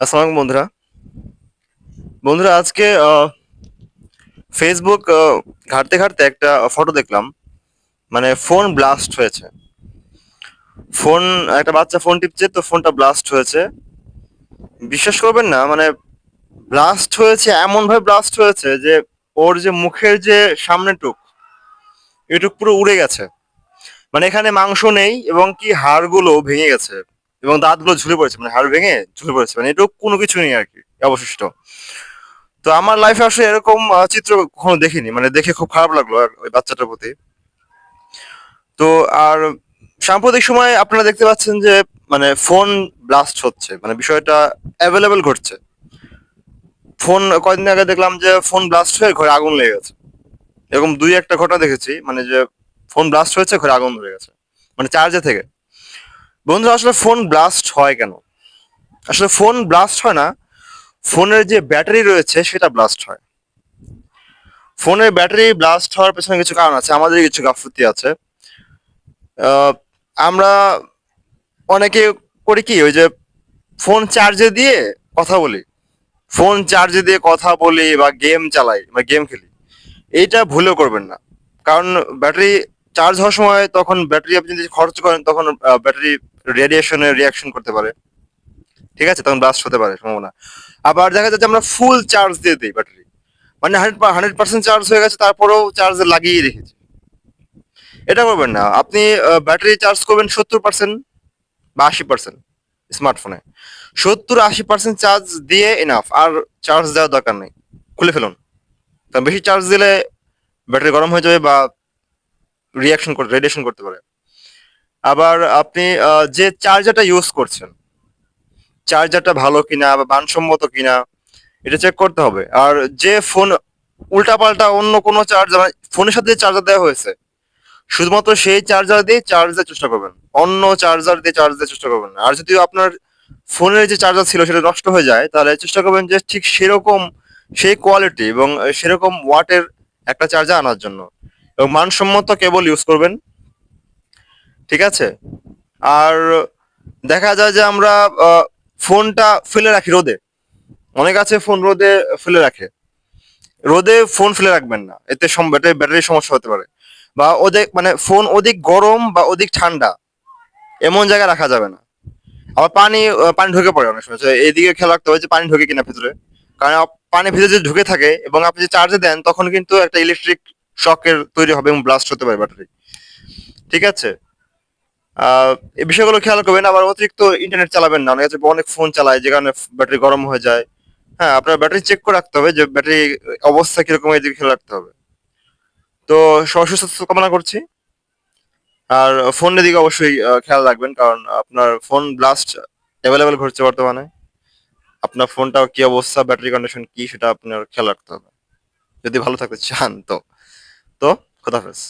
আসসালামু আলাইকুম বন্ধুরা। আজকে ফেসবুক ঘাঁটতে ঘাঁটতে একটা ফটো দেখলাম। মানে ফোন ব্লাস্ট হয়েছে। ফোন একটা বাচ্চা ফোন টিপছে, তো ফোনটা ব্লাস্ট হয়েছে। বিশ্বাস করবেন না, মানে ব্লাস্ট হয়েছে এমন ভাবে ব্লাস্ট হয়েছে যে ওর যে মুখের যে সামনের টুক এটুক পুরো উড়ে গেছে। মানে এখানে মাংস নেই এবং কি হাড়গুলো ভেঙে গেছে এবং দাঁতগুলো ঝুলে পড়েছে, মানে হাড় ভেঙে ঝুলে পড়েছে, মানে এটুক কোনো কিছু নেই আর কি অবশিষ্ট। তো আমার লাইফে আসলে এরকম চিত্র কখনো দেখিনি, মানে দেখে খুব খারাপ লাগলো আর ওই বাচ্চাটার প্রতি। তো আর সাম্প্রতিক সময় আপনারা দেখতে পাচ্ছেন যে মানে ফোন ব্লাস্ট হচ্ছে, মানে বিষয়টা অ্যাভেলেবেল ঘটছে। ফোন কয়েকদিন আগে দেখলাম যে ফোন ব্লাস্ট হয়ে ঘরে আগুন লেগে গেছে। এরকম দুই একটা ঘটনা দেখেছি, মানে যে ফোন ব্লাস্ট হয়েছে ঘরে আগুন ধরে গেছে, মানে চার্জে থেকে। বন্ধুরা, আসলে ফোন ব্লাস্ট হয় কেন? আসলে ফোন ব্লাস্ট হয় না, ফোনের যে ব্যাটারি রয়েছে সেটা ব্লাস্ট হয়। ফোনের ব্যাটারি ব্লাস্ট হওয়ার পেছনে কিছু কারণ আছে, আমাদের কিছু গাফিলতি আছে। আহ, আমরা অনেকে করি কি, ওই যে ফোন চার্জে দিয়ে কথা বলি, ফোন চার্জে দিয়ে কথা বলি বা গেম চালাই বা গেম খেলি। এইটা ভুলেও করবেন না। কারণ ব্যাটারি চার্জ হওয়ার সময় তখন ব্যাটারি আপনি যদি খরচ করেন তখন ব্যাটারি রেডিয়েশনে রিয়াকশন করতে পারে। ঠিক আছে, তখন ব্লাস্ট হতে পারে সম্ভাবনা। আবার দেখা যাচ্ছে আমরা ফুল চার্জ দিয়ে দিই ব্যাটারি, মানে 100% চার্জ হয়ে গেছে তারপরেও চার্জে লাগিয়ে রেখেছি। এটা করবেন না। আপনি ব্যাটারি চার্জ করবেন 70% বা 80% স্মার্টফোনে। 70-80% চার্জ দিয়ে এনাফ, আর চার্জ দেওয়ার দরকার নেই। খুলে ফেলুন। কারণ বেশি চার্জ দিলে ব্যাটারি গরম হয়ে যাবে বা রেডিয়েশন করতে পারে। আবার আপনি যে চার্জারটা ইউজ করছেন, চার্জারটা ভালো কিনা বা মানসম্মত কিনা এটা চেক করতে হবে। আর যে ফোন উল্টাপাল্টা অন্য কোনো চার্জার, ফোনের সাথে চার্জার দেওয়া হয়েছে, শুধুমাত্র সেই চার্জার দিয়ে চার্জ দেওয়ার চেষ্টা করবেন। অন্য চার্জার দিয়ে চার্জ দেওয়ার চেষ্টা করবেন না। আর যদি আপনার ফোনের যে চার্জার ছিল সেটা নষ্ট হয়ে যায়, তাহলে চেষ্টা করবেন যে ঠিক সেরকম, সেই কোয়ালিটি এবং সেরকম ওয়াটের একটা চার্জার আনার জন্য, এবং মানসম্মত কেবল ইউজ করবেন। ঠিক আছে? আর দেখা যায় যে আমরা ফোনটা ফেলে রাখি রোদে। অনেক আছে ফোন রোদে ফেলে রাখে। রোদে ফোন ফেলে রাখবেন না, এতে ব্যাটারির সমস্যা হতে পারে। বা অধিক, মানে ফোন অধিক গরম বা অধিক ঠান্ডা এমন জায়গায় রাখা যাবে না। আবার পানি ঢুকে পড়ে অনেক সময়, তো এইদিকে খেয়াল রাখতে হবে যে পানি ঢোকে কিনা ভিতরে। কারণ পানি ভিতরে যদি ঢুকে থাকে এবং আপনি যদি চার্জে দেন তখন কিন্তু একটা ইলেকট্রিক শকের তৈরি হবে এবং ব্লাস্ট হতে পারে ব্যাটারি। ঠিক আছে? এই বিষয়গুলো খেয়াল করবেন। আবার অতিরিক্ত ইন্টারনেট চালাবেন না, অনেক আছে অনেক ফোন চালায় যে কারণে ব্যাটারি গরম হয়ে যায়। হ্যাঁ, আপনার ব্যাটারি চেক করে রাখতে হবে যে ব্যাটারি অবস্থা কিরকম, এদিকে খেয়াল রাখতে হবে। তো সবার সুস্বাস্থ্য কামনা করছি। আর ফোনের দিকে অবশ্যই খেয়াল রাখবেন, কারণ আপনার ফোন ব্লাস্ট অ্যাভেলেবেল ঘটছে বর্তমানে। আপনার ফোনটা কি অবস্থা, ব্যাটারি কন্ডিশন কি, সেটা আপনার খেয়াল রাখতে হবে যদি ভালো থাকতে চান। তো তো খোদাহাফেজ।